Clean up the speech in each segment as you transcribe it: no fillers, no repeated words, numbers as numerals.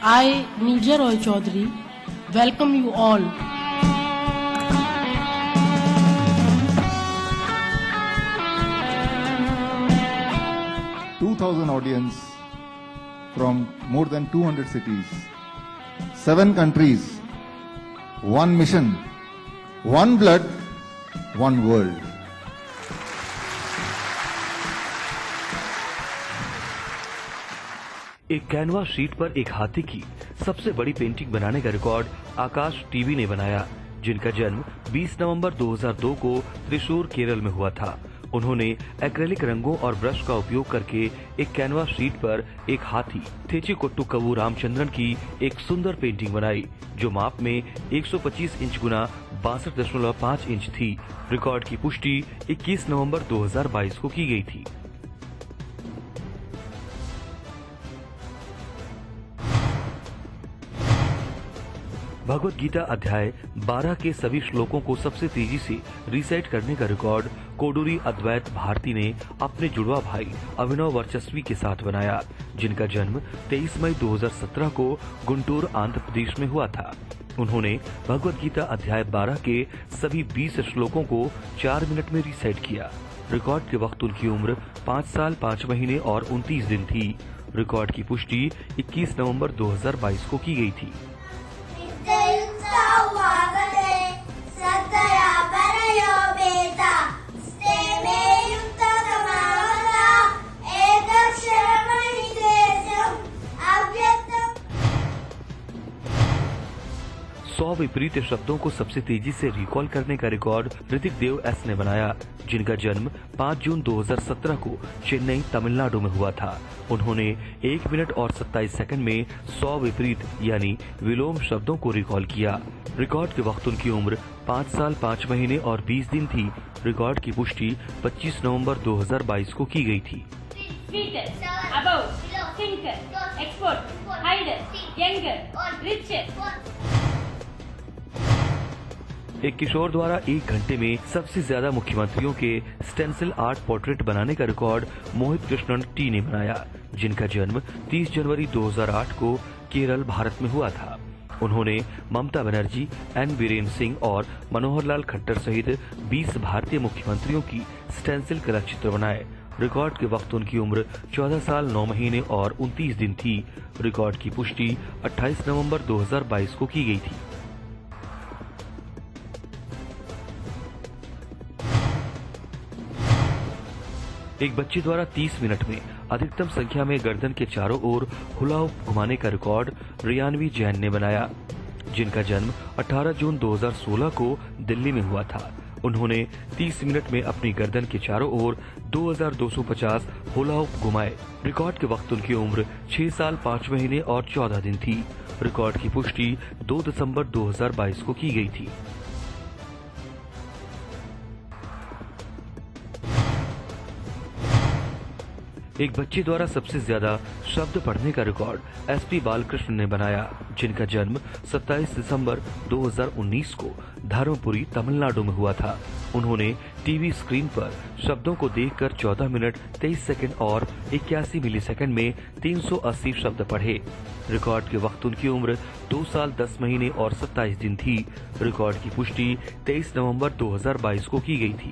I, Nilja Roy Chaudhary, welcome you all. Audience from more than 200 cities, 7 countries, 1 mission, 1 blood, 1 world. एक canvas sheet पर एक हाथी की सबसे बड़ी पेंटिंग बनाने का रिकॉर्ड आकाश टीवी ने बनाया, जिनका जन्म 20 नवंबर 2002 को त्रिशूर, केरल में हुआ था। उन्होंने एक्रेलिक रंगों और ब्रश का उपयोग करके एक कैनवास शीट पर एक हाथी थेचीकोट्टू कवु रामचंद्रन की एक सुंदर पेंटिंग बनाई, जो माप में 125 इंच गुना 62.5 इंच थी। रिकॉर्ड की पुष्टि 21 नवंबर 2022 को की गई थी। भगवत गीता अध्याय 12 के सभी श्लोकों को सबसे तेजी से रिसाइट करने का रिकॉर्ड कोडूरी अद्वैत भारती ने अपने जुड़वा भाई अभिनव वर्चस्वी के साथ बनाया, जिनका जन्म 23 मई 2017 को गुंटूर, आंध्र प्रदेश में हुआ था। उन्होंने भगवत गीता अध्याय 12 के सभी 20 श्लोकों को 4 मिनट में रिसाइट किया। रिकॉर्ड के वक्त उनकी उम्र 5 साल 5 महीने और 29 दिन थी। रिकॉर्ड की पुष्टि 21 नवंबर 2022 को की गई थी। सौ विपरीत शब्दों को सबसे तेजी से रिकॉल करने का रिकॉर्ड ऋतिक देव एस ने बनाया, जिनका जन्म 5 जून 2017 को चेन्नई, तमिलनाडु में हुआ था। उन्होंने 1 मिनट और 27 सेकंड में 100 विपरीत यानी विलोम शब्दों को रिकॉल किया। रिकॉर्ड के वक्त उनकी उम्र 5 साल 5 महीने और 20 दिन थी। रिकॉर्ड की पुष्टि 25 नवंबर 2022 को की गई थी। एक किशोर द्वारा 1 घंटे में सबसे ज्यादा मुख्यमंत्रियों के स्टेंसिल आर्ट पोर्ट्रेट बनाने का रिकॉर्ड मोहित कृष्णन टी ने बनाया, जिनका जन्म 30 जनवरी 2008 को केरल, भारत में हुआ था। उन्होंने ममता बनर्जी, एन बीरेन सिंह और मनोहर लाल खट्टर सहित 20 भारतीय मुख्यमंत्रियों की स्टेंसिल कला चित्र बनाए। रिकॉर्ड के वक्त उनकी उम्र 14 साल 9 महीने और 29 दिन थी। रिकॉर्ड की पुष्टि 28 नवंबर 2022 को की गई थी। एक बच्चे द्वारा 30 मिनट में अधिकतम संख्या में गर्दन के चारों ओर हुला घुमाने का रिकॉर्ड रियानवी जैन ने बनाया, जिनका जन्म 18 जून 2016 को दिल्ली में हुआ था। उन्होंने 30 मिनट में अपनी गर्दन के चारों ओर 2250 हुला घुमाए। रिकॉर्ड के वक्त उनकी उम्र 6 साल 5 महीने और 14 दिन थी। रिकॉर्ड की पुष्टि 2 दिसंबर 2022 को की गई थी। एक बच्चे द्वारा सबसे ज्यादा शब्द पढ़ने का रिकॉर्ड एसपी बालकृष्ण ने बनाया, जिनका जन्म 27 दिसंबर 2019 को धर्मपुरी, तमिलनाडु में हुआ था। उन्होंने टीवी स्क्रीन पर शब्दों को देखकर 14 मिनट 23 सेकंड और 81 मिलीसेकंड में 380 शब्द पढ़े। रिकॉर्ड के वक्त उनकी उम्र 2 साल 10 महीने और 27 दिन थी। रिकॉर्ड की पुष्टि 23 नवंबर 2022 को की गई थी।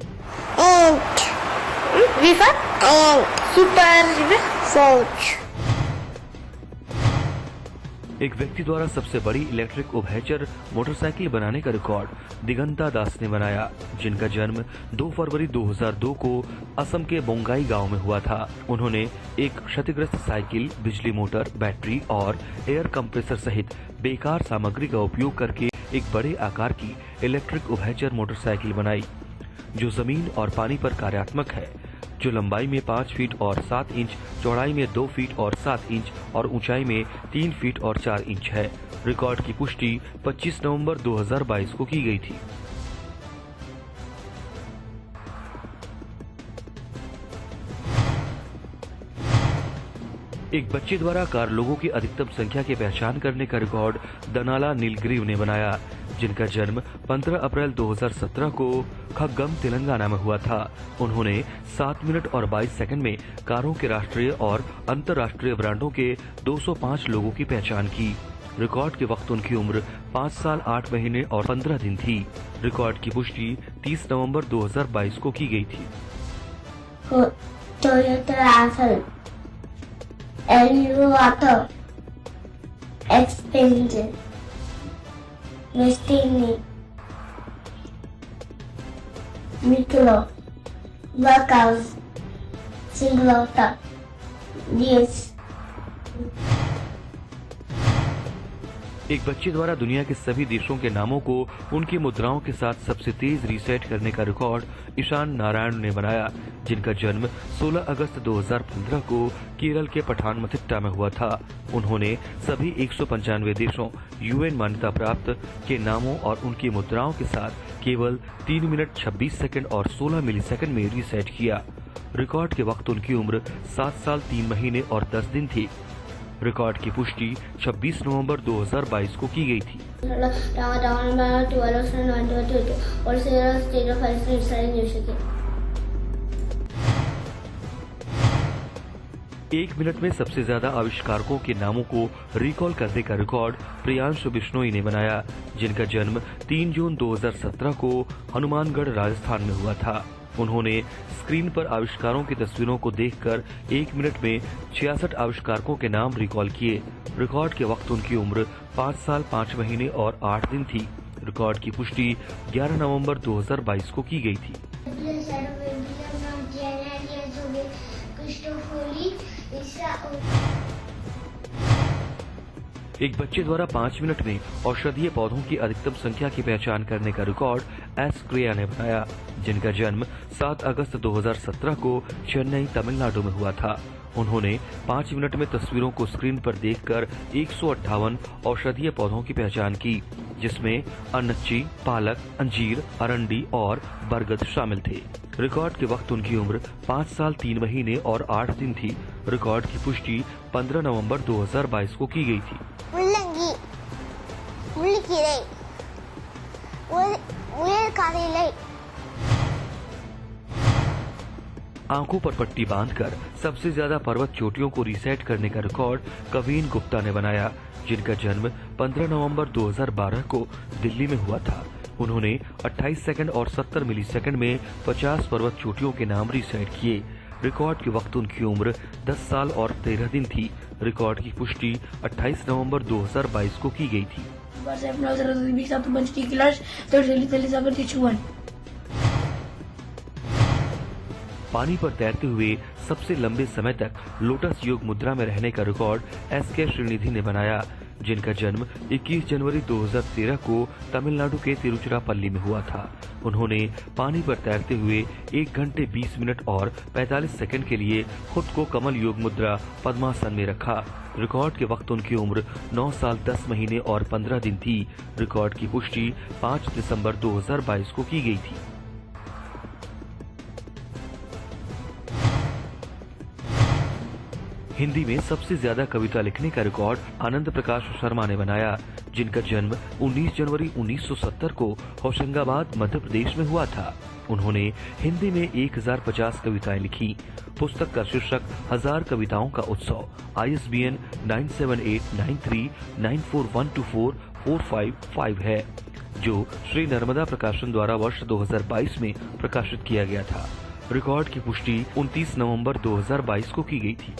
एक व्यक्ति द्वारा सबसे बड़ी इलेक्ट्रिक उभयचर मोटरसाइकिल बनाने का रिकॉर्ड दिगंता दास ने बनाया, जिनका जन्म 2 फरवरी 2002 को असम के बोंगाई गांव में हुआ था। उन्होंने एक क्षतिग्रस्त साइकिल, बिजली मोटर, बैटरी और एयर कंप्रेसर सहित बेकार सामग्री का उपयोग करके एक बड़े आकार की इलेक्ट्रिक उभयचर मोटरसाइकिल बनाई, जो जमीन और पानी पर कार्यात्मक है, जो लंबाई में 5 फीट और 7 इंच, चौड़ाई में 2 फीट और 7 इंच और ऊंचाई में 3 फीट और 4 इंच है। रिकॉर्ड की पुष्टि 25 नवंबर 2022 को की गई थी। एक बच्चे द्वारा 4 लोगों की अधिकतम संख्या की पहचान करने का रिकॉर्ड दनाला नीलग्रीव ने बनाया, जिनका जन्म 15 अप्रैल 2017 को खग्गम तेलंगाना में हुआ था। उन्होंने 7 मिनट और 22 सेकंड में कारों के राष्ट्रीय और अंतर्राष्ट्रीय ब्रांडों के 205 लोगों की पहचान की। रिकॉर्ड के वक्त उनकी उम्र 5 साल 8 महीने और 15 दिन थी। रिकॉर्ड की पुष्टि 30 नवंबर 2022 को की गई थी। Toyota Raffle, LU Auto, Expander, Destiny, Miklo, Workhouse, Singlota, DS. एक बच्चे द्वारा दुनिया के सभी देशों के नामों को उनकी मुद्राओं के साथ सबसे तेज रीसेट करने का रिकॉर्ड ईशान नारायण ने बनाया, जिनका जन्म 16 अगस्त 2015 को केरल के पठानमथिट्टा में हुआ था। उन्होंने सभी 195 देशों यूएन मान्यता प्राप्त के नामों और उनकी मुद्राओं के साथ केवल 3 मिनट 26 सेकंड और 16 मिलीसेकंड में रीसेट किया। रिकॉर्ड के वक्त उनकी उम्र 7 साल 3 महीने और 10 दिन थी। रिकॉर्ड की पुष्टि 26 नवंबर 2022 को की गई थी। एक मिनट में सबसे ज्यादा आविष्कारकों के नामों को रिकॉल करने का रिकॉर्ड प्रियांशु बिश्नोई ने बनाया, जिनका जन्म 3 जून 2017 को हनुमानगढ़ राजस्थान में हुआ था। उन्होंने स्क्रीन पर आविष्कारों की तस्वीरों को देखकर 1 मिनट में 66 आविष्कारकों के नाम रिकॉल किए। रिकॉर्ड के वक्त उनकी उम्र 5 साल 5 महीने और 8 दिन थी। रिकॉर्ड की पुष्टि 11 नवंबर 2022 को की गई थी। एक बच्चे द्वारा 5 मिनट में औषधीय पौधों की अधिकतम संख्या की पहचान करने का रिकॉर्ड एस क्रिया ने बनाया, जिनका जन्म 7 अगस्त 2017 को चेन्नई तमिलनाडु में हुआ था। उन्होंने 5 मिनट में तस्वीरों को स्क्रीन पर देखकर 158 औषधीय पौधों की पहचान की, जिसमें अन्नची, पालक, अंजीर, अरंडी और बरगद शामिल थे। रिकॉर्ड के वक्त उनकी उम्र 5 साल 3 महीने और 8 दिन थी। रिकॉर्ड की पुष्टि 15 नवंबर 2022 को की गई थी। முள்ளங்கி, முள்ளிக்கீரை, முயற்காரிலை. आंखों पर पट्टी बांधकर सबसे ज्यादा पर्वत चोटियों को रीसेट करने का रिकॉर्ड कवीन गुप्ता ने बनाया, जिनका जन्म 15 नवंबर 2012 को दिल्ली में हुआ था। उन्होंने 28 सेकंड और 70 मिलीसेकंड में 50 पर्वत चोटियों के नाम रीसेट किए। रिकॉर्ड के वक्त उनकी उम्र 10 साल और 13 दिन थी। रिकॉर्ड की पुष्टि 28 नवंबर 2022 को की गई थी। पानी पर तैरते हुए सबसे लंबे समय तक लोटस योग मुद्रा में रहने का रिकॉर्ड एस.के. श्रीनिधि ने बनाया, जिनका जन्म 21 जनवरी 2013 को तमिलनाडु के तिरुचिरापल्ली में हुआ था। उन्होंने पानी पर तैरते हुए 1 घंटे 20 मिनट और 45 सेकंड के लिए खुद को कमल योग मुद्रा पद्मासन में रखा। रिकॉर्ड के वक्त उनकी उम्र 9 साल 10 महीने और 15 दिन थी। रिकॉर्ड की पुष्टि 5 दिसंबर 2022 को की गई थी। हिंदी में सबसे ज्यादा कविता लिखने का रिकॉर्ड आनंद प्रकाश शर्मा ने बनाया, जिनका जन्म 19 जनवरी 1970 को होशंगाबाद मध्य प्रदेश में हुआ था। उन्होंने हिंदी में 1050 कविताएं लिखी। पुस्तक का शीर्षक 1000 कविताओं का उत्सव ISBN 978939412445 है, जो श्री नर्मदा प्रकाशन द्वारा वर्ष 2022 में प्रकाशित किया गया था। रिकॉर्ड की पुष्टि 29 नवंबर 2022 को की गई थी।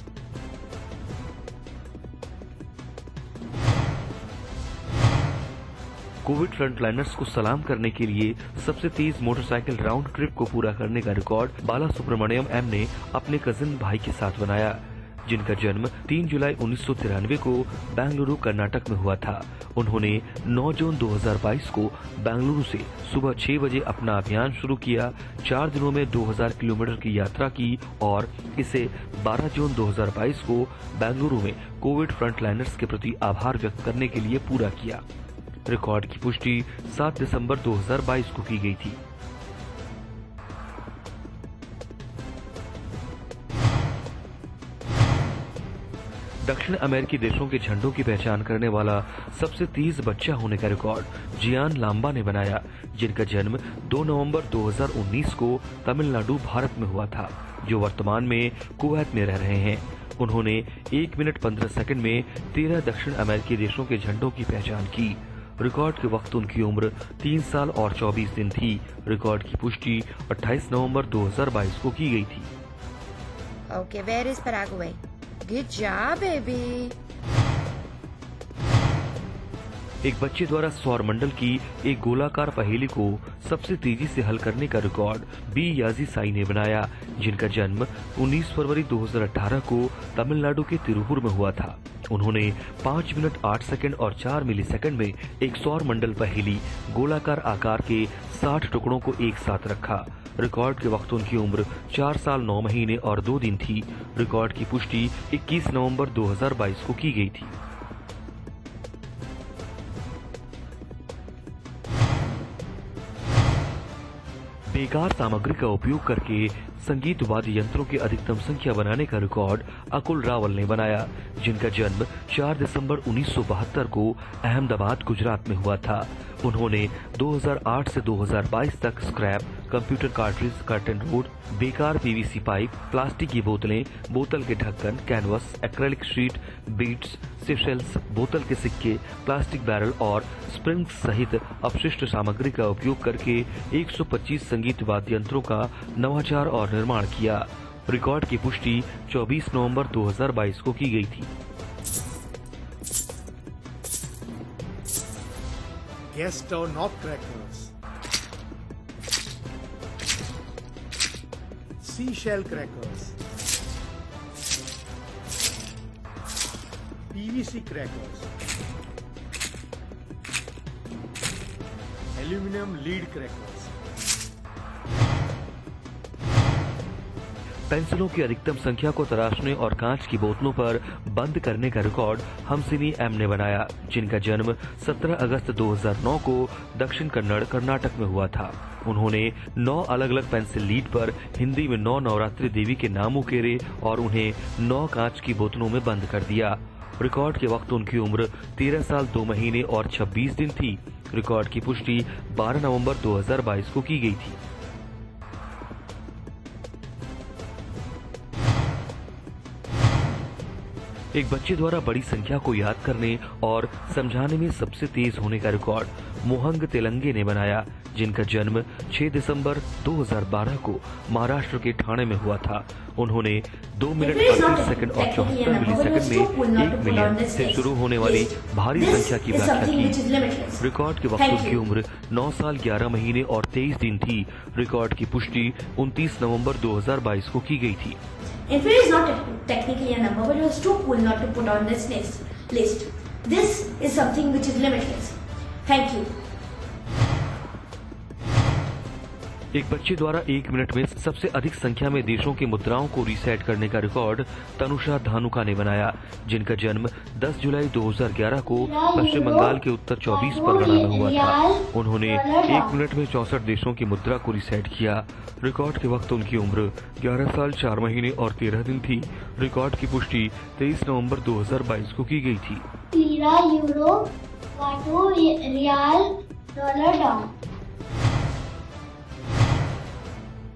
कोविड फ्रंटलाइनर्स को सलाम करने के लिए सबसे तेज मोटरसाइकिल राउंड ट्रिप को पूरा करने का रिकॉर्ड बाला सुब्रमण्यम एम ने अपने कजिन भाई के साथ बनाया, जिनका जन्म 3 जुलाई 1993 को बेंगलुरु कर्नाटक में हुआ था। उन्होंने 9 जून 2022 को बेंगलुरु से सुबह 6 बजे अपना अभियान शुरू किया, 4 दिनों में 2000 किलोमीटर की यात्रा की और इसे 12 जून 2022 को बेंगलुरु में कोविड फ्रंटलाइनर्स के प्रति आभार व्यक्त करने के लिए पूरा किया। रिकॉर्ड की पुष्टि 7 दिसंबर 2022 को की गई थी। दक्षिण अमेरिकी देशों के झंडों की पहचान करने वाला सबसे तेज बच्चा होने का रिकॉर्ड जियान लांबा ने बनाया, जिनका जन्म 2 नवंबर 2019 को तमिलनाडु, भारत में हुआ था, जो वर्तमान में कुवैत में रह रहे हैं। उन्होंने 1 मिनट 15 सेकंड में 13 दक्षिण अमेरिकी देशों के झंडों की पहचान की। रिकॉर्ड के वक्त उनकी उम्र 3 साल और 24 दिन थी। रिकॉर्ड की पुष्टि 28 नवंबर 2022 को की गई थी। Okay, where is Paraguay? Good job, baby. एक बच्चे द्वारा सौर मंडल की एक गोलाकार पहेली को सबसे तेजी से हल करने का रिकॉर्ड बी याजी साई ने बनाया, जिनका जन्म 19 फरवरी 2018 को तमिलनाडु के तिरुपुर में हुआ था। उन्होंने 5 मिनट 8 सेकंड और 4 मिलीसेकंड में एक सौर मंडल पहेली गोलाकार आकार के 60 टुकड़ों को एक साथ रखा। रिकॉर्ड के वक्त उनकी उम्र 4 साल 9 महीने और 2 दिन थी। रिकॉर्ड की पुष्टि 21 नवंबर 2022 को की गई थी। बेकार सामग्री का उपयोग करके संगीत वाद्य यंत्रों की अधिकतम संख्या बनाने का रिकॉर्ड अकुल रावल ने बनाया, जिनका जन्म 4 दिसंबर 1972 को अहमदाबाद, गुजरात में हुआ था। उन्होंने 2008 से 2022 तक scrap, computer cartridge, curtain road, बेकार पीवीसी पाइप, प्लास्टिक की बोतलें, बोतल के ढक्कन, canvas, acrylic sheet, beads, Seychelles, बोतल के सिक्के, प्लास्टिक बैरल और स्प्रिंग्स सहित अपशिष्ट सामग्री का उपयोग करके 125 संगीत वाद्य यंत्रों का नवाचार और निर्माण किया। रिकॉर्ड की पुष्टि 24 नवंबर 2022 को की गई थी। Guest or not crackers, seashell crackers, PVC crackers, aluminum lead crackers. पेंसिलों की अधिकतम संख्या को तराशने और कांच की बोतलों पर बंद करने का रिकॉर्ड हमसिनी एम ने बनाया, जिनका जन्म 17 अगस्त 2009 को दक्षिण कन्नड़, कर्नाटक में हुआ था। उन्होंने 9 अलग अलग पेंसिल लीड पर हिंदी में 9 नवरात्रि देवी के नाम उकेरे और उन्हें 9 कांच की बोतलों में बंद कर दिया। रिकॉर्ड के वक्त उनकी उम्र 13 साल 2 महीने और 26 दिन थी। रिकॉर्ड की पुष्टि 12 नवंबर 2022 को की गई थी। एक बच्चे द्वारा बड़ी संख्या को याद करने और समझाने में सबसे तेज होने का रिकॉर्ड मोहंग तेलंगे ने बनाया, जिनका जन्म 6 दिसंबर 2012 को महाराष्ट्र के ठाणे में हुआ था। उन्होंने 2 मिनट 38 सेकंड और 74 मिलीसेकंड में 1 मिलियन से शुरू होने वाली भारी संख्या की व्याख्या की। रिकॉर्ड के वक्त उनकी उम्र 9 साल 11 महीने और 23 दिन थी। रिकॉर्ड की पुष्टि 29 नवंबर 2022 को की गई थी। Inferior is not technically a number, but it was too cool not to put on this list. This is something which is limitless. Thank you. एक बच्चे द्वारा 1 मिनट में सबसे अधिक संख्या में देशों की मुद्राओं को रीसेट करने का रिकॉर्ड तनुषा धानुका ने बनाया, जिनका जन्म 10 जुलाई 2011 को पश्चिम बंगाल के उत्तर 24 परगना में हुआ था। उन्होंने 1 मिनट में 64 देशों की मुद्रा को रीसेट किया। रिकॉर्ड के वक्त उनकी उम्र 11 साल 4 महीने और 13 दिन थी। रिकॉर्ड की पुष्टि 23 नवंबर 2022 को की गई थी। लीरा, यूरो, वाटो, रियाल, डॉलर, डाउन।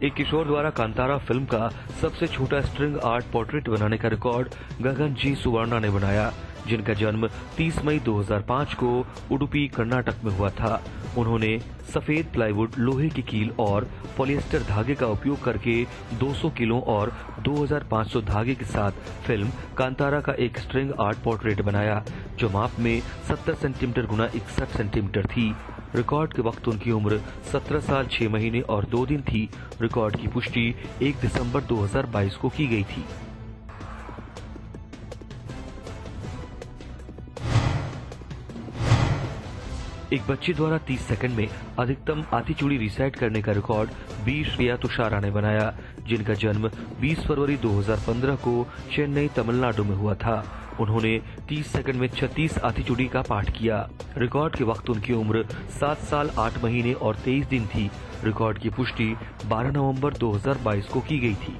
एक किशोर द्वारा कांतारा फिल्म का सबसे छोटा स्ट्रिंग आर्ट पोर्ट्रेट बनाने का रिकॉर्ड गगन जी सुवर्णा ने बनाया, जिनका जन्म 30 मई 2005 को उडुपी, कर्नाटक में हुआ था। उन्होंने सफेद प्लाईवुड, लोहे की कील और पॉलिएस्टर धागे का उपयोग करके 200 किलो और 2500 धागे के साथ फिल्म कांतारा का एक स्ट्रिंग आर्ट पोर्ट्रेट बनाया, जो माप में 70 सेंटीमीटर गुना 61 सेंटीमीटर थी। रिकॉर्ड के वक्त उनकी उम्र 17 साल 6 महीने और 2 दिन थी। रिकॉर्ड की पुष्टि 1 दिसंबर 2022 को की गई थी। एक बच्चे द्वारा 30 सेकंड में अधिकतम आतिचूड़ी रिसाइट करने का रिकॉर्ड बी श्रेया तुषारा ने बनाया, जिनका जन्म 20 फरवरी 2015 को चेन्नई, तमिलनाडु में हुआ था। उन्होंने 30 सेकंड में 36 आतिचूड़ी का पाठ किया। रिकॉर्ड के वक्त उनकी उम्र 7 साल 8 महीने और 23 दिन थी। रिकॉर्ड की पुष्टि 12 नवंबर 2022 को की गई थी।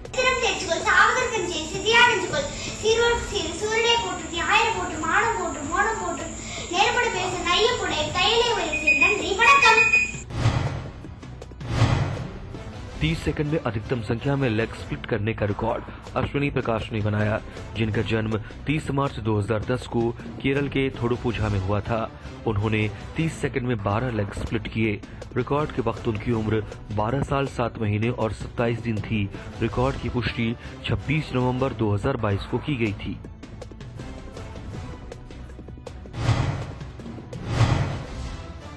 ஆயிரம் போட்டு மானம் போட்டு மோனம் போட்டு நேர்பட பேச நைய கூட கையிலே வரிசை நன்றி வணக்கம் 30 सेकंड में अधिकतम संख्या में लेग स्प्लिट करने का रिकॉर्ड अश्विनी प्रकाश ने बनाया, जिनका जन्म 30 मार्च 2010 को केरल के थोडुपुझा में हुआ था। उन्होंने 30 सेकंड में 12 लेग स्प्लिट किए। रिकॉर्ड के वक्त उनकी उम्र 12 साल 7 महीने और 27 दिन थी। रिकॉर्ड की पुष्टि 26 नवंबर 2022 को की गई थी।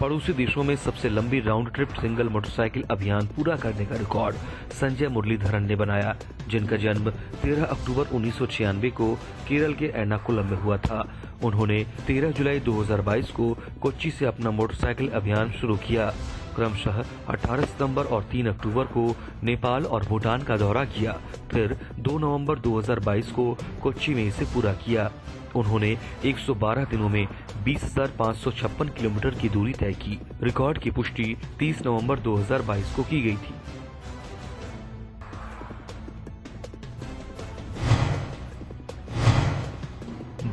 पड़ोसी देशों में सबसे लंबी राउंड ट्रिप सिंगल मोटरसाइकिल अभियान पूरा करने का रिकॉर्ड संजय मुरलीधरन ने बनाया, जिनका जन्म 13 अक्टूबर 1996 को केरल के एर्नाकुलम में हुआ था। उन्होंने 13 जुलाई 2022 को कोच्चि से अपना मोटरसाइकिल अभियान शुरू किया। क्रमशः 18 सितंबर और 3 अक्टूबर को नेपाल और भूटान का दौरा किया, फिर 2 नवंबर 2022 को कोच्चि में इसे पूरा किया। उन्होंने 112 दिनों में 20,556 किलोमीटर की दूरी तय की। रिकॉर्ड की पुष्टि 30 नवंबर 2022 को की गई थी।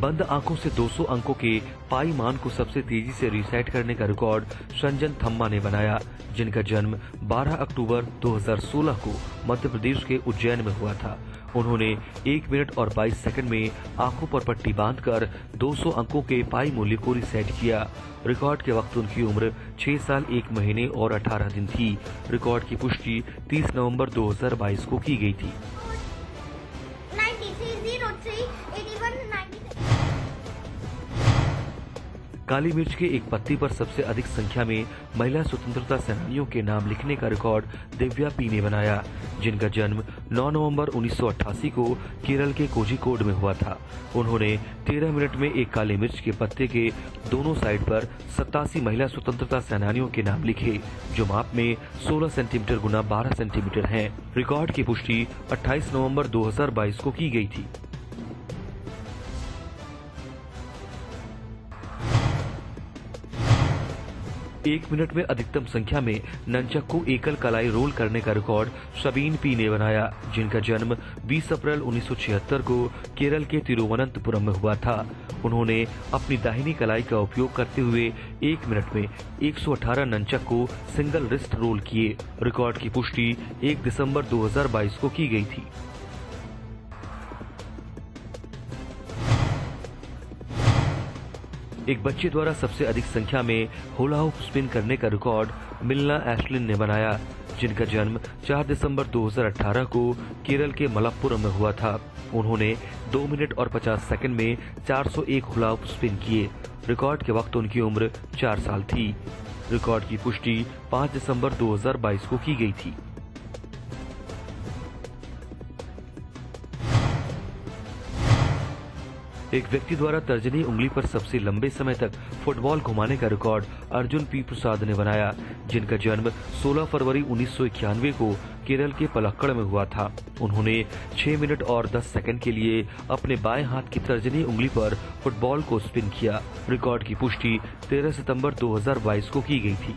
बंद आंखों से 200 अंकों के पाई मान को सबसे तेजी से रीसेट करने का रिकॉर्ड संजन थम्मा ने बनाया, जिनका जन्म 12 अक्टूबर 2016 को मध्य प्रदेश के उज्जैन में हुआ था। उन्होंने 1 मिनट और 22 सेकंड में आंखों पर पट्टी बांधकर 200 अंकों के पाई मूल्य को रीसेट किया। रिकॉर्ड के वक्त उनकी उम्र 6 साल 1 महीने और 18 दिन थी। रिकॉर्ड की पुष्टि 30 नवंबर 2022 को की गई थी। 93038193 काली मिर्च के एक पत्ती पर सबसे अधिक संख्या में महिला स्वतंत्रता सेनानियों के नाम लिखने का रिकॉर्ड दिव्या पी ने बनाया, जिनका जन्म 9 नवंबर 1988 को केरल के कोझिकोड में हुआ था। उन्होंने 13 मिनट में एक काली मिर्च के पत्ते के दोनों साइड पर 87 महिला स्वतंत्रता सेनानियों के नाम लिखे, जो माप में 16 सेंटीमीटर गुना 12 सेंटीमीटर हैं। रिकॉर्ड की पुष्टि 28 नवंबर 2022 को की गई थी। 1 मिनट में अधिकतम संख्या में नंचक को एकल कलाई रोल करने का रिकॉर्ड शबीन पी ने बनाया, जिनका जन्म 20 अप्रैल 1976 को केरल के तिरुवनंतपुरम में हुआ था। उन्होंने अपनी दाहिनी कलाई का उपयोग करते हुए 1 मिनट में 118 नंचक को सिंगल रिस्ट रोल किए। रिकॉर्ड की पुष्टि 1 दिसंबर 2022 को की गई थी। एक बच्चे द्वारा सबसे अधिक संख्या में होला हुप स्पिन करने का रिकॉर्ड मिल्ना एशलिन ने बनाया, जिनका जन्म 4 दिसंबर 2018 को केरल के मलप्पुरम में हुआ था। उन्होंने 2 मिनट और 50 सेकंड में 401 होला हुप स्पिन किए। रिकॉर्ड के वक्त उनकी उम्र 4 साल थी। रिकॉर्ड की पुष्टि 5 दिसंबर 2022 को की गई थी। एक व्यक्ति द्वारा तर्जनी उंगली पर सबसे लंबे समय तक फुटबॉल घुमाने का रिकॉर्ड अर्जुन पी प्रसाद ने बनाया, जिनका जन्म 16 फरवरी 1991 को केरल के पलक्कड़ में हुआ था। उन्होंने 6 मिनट और 10 सेकंड के लिए अपने बाएं हाथ की तर्जनी उंगली पर फुटबॉल को स्पिन किया। रिकॉर्ड की पुष्टि 13 सितंबर 2022 को की गई थी।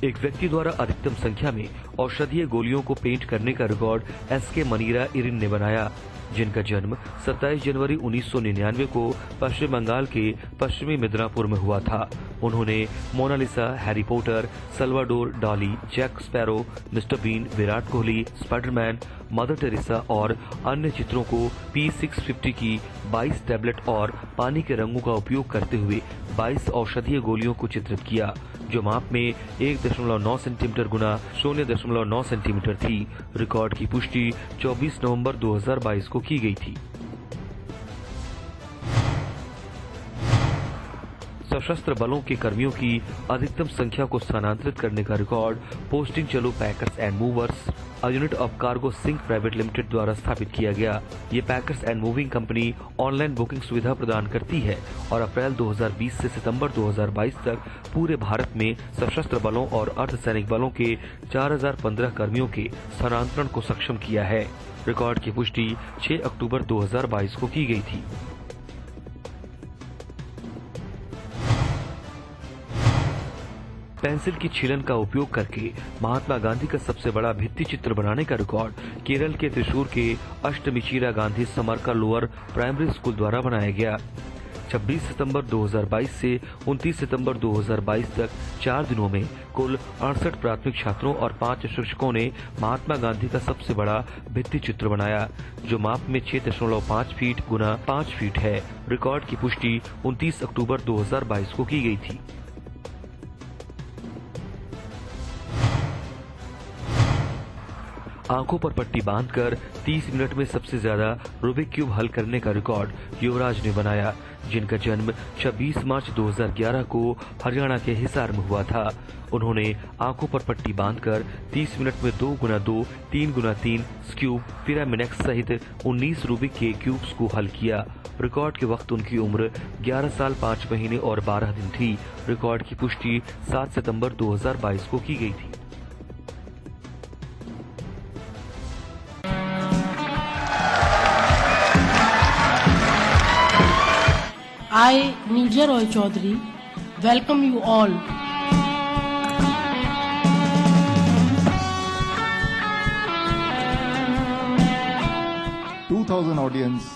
एक व्यक्ति द्वारा अधिकतम संख्या में औषधीय गोलियों को पेंट करने का रिकॉर्ड एसके मनीरा इरिन ने बनाया, जिनका जन्म 27 जनवरी 1999 को पश्चिम बंगाल के पश्चिमी मिदनापुर में हुआ था। उन्होंने Mona Lisa, Harry Potter, Salvador Dali, Jack Sparrow, Mister Bean, Virat Kohli, Spiderman, Mother Teresa और अन्य चित्रों को P650 की 22 टैबलेट और पानी के रंगों का उपयोग करते हुए 22 औषधीय गोलियों को चित्रित किया, जो माप में 1.9 सेंटीमीटर गुना 0.9 सेंटीमीटर थी। रिकॉर्ड की पुष्टि 24 नवंबर 2022 को की गई थी। सशस्त्र बलों के कर्मियों की अधिकतम संख्या को स्थानांतरित करने का रिकॉर्ड पोस्टिंग चलो packers and movers unit of cargo sync private limited द्वारा स्थापित किया गया। ये packers and moving company online booking सुविधा प्रदान करती है और अप्रैल 2020 से सितंबर 2022 तक पूरे भारत में सशस्त्र बलों और अर्धसैनिक बलों के 4015 कर्मियों के स्थानांतरण को सक्षम किया है। रिकॉर्ड की पुष्टि 6 अक्टूबर 2022 को की गई थी। पेंसिल की छीलन का उपयोग करके महात्मा गांधी का सबसे बड़ा भित्ति चित्र बनाने का रिकॉर्ड केरल के त्रिशूर के अष्टमिचिरा गांधी समरका लोअर प्राइमरी स्कूल द्वारा बनाया गया। 26 सितंबर 2022 से 29 सितंबर 2022 तक 4 दिनों में कुल 68 प्राथमिक छात्रों और 5 शिक्षकों ने महात्मा गांधी का सबसे बड़ा भित्ति चित्र बनाया, जो माप में 6.5 फीट गुना 5 फीट है। रिकॉर्ड की पुष्टि 29 अक्टूबर 2022 को की गई थी। आंखों पर पट्टी बांधकर 30 मिनट में सबसे ज्यादा रूबिक क्यूब हल करने का रिकॉर्ड युवराज ने बनाया, जिनका जन्म 26 मार्च 2011 को हरियाणा के हिसार में हुआ था। उन्होंने आंखों पर पट्टी बांधकर 30 मिनट में 2x2, 3x3 क्यूब पिरामिनेक्स सहित 19 रूबिक के क्यूब्स को हल किया। रिकॉर्ड के वक्त उनकी उम्र 11 साल 5 महीने और 12 दिन थी। रिकॉर्ड की पुष्टि 7 सितंबर 2022 को की गई थी। I, Nirja Roy Chaudhary, welcome you all. (2,000 audience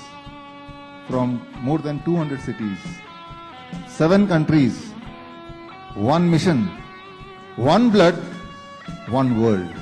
from more than 200 cities, 7 countries, 1 mission, 1 blood, 1 world.